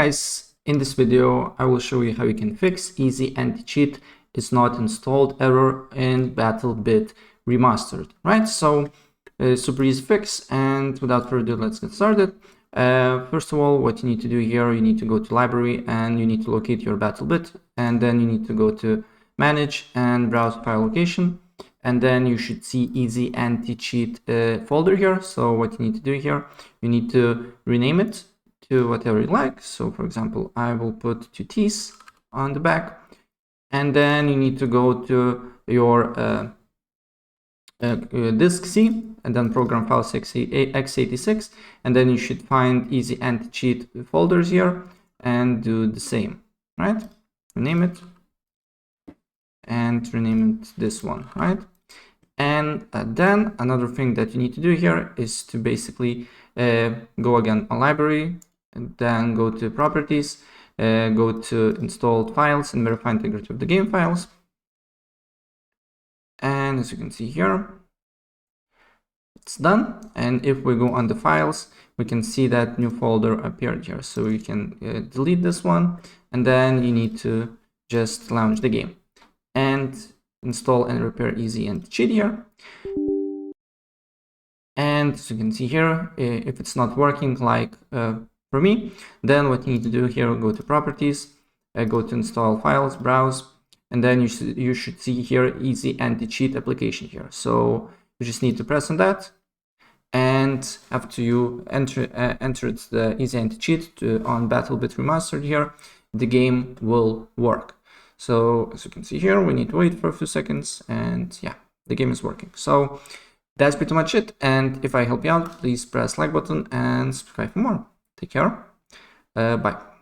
guys, in this video I will show you how you can fix easy anti-cheat is not installed error in BattleBit Remastered, right? So super easy fix, and without further ado, let's get started. First of all, what you need to do here, you need to go to library and you need to locate your BattleBit, and then you need to go to manage and browse file location, and then you should see easy anti-cheat folder here. So what you need to do here, you need to rename it to whatever you like. So for example, I will put 2 T's on the back, and then you need to go to your disk C and then program files x86, and then you should find easy anti-cheat folders here and do the same, right? Rename it and rename it this one, right? And then another thing that you need to do here is to basically go again on library, and then go to properties, go to installed files and verify integrity of the game files. And as you can see here, it's done. And if we go on the files, we can see that new folder appeared here. So we can delete this one, and then you need to just launch the game and install and repair easy anti-cheat here. And as you can see here, if it's not working like for me, then what you need to do here, go to properties, go to install files, browse, and then you should see here easy anti-cheat application here. So you just need to press on that, and after you enter the easy anti-cheat on BattleBit Remastered here, the game will work. So as you can see here, we need to wait for a few seconds, and yeah, the game is working. So that's pretty much it. And if I help you out, please press like button and subscribe for more. Take care. Bye.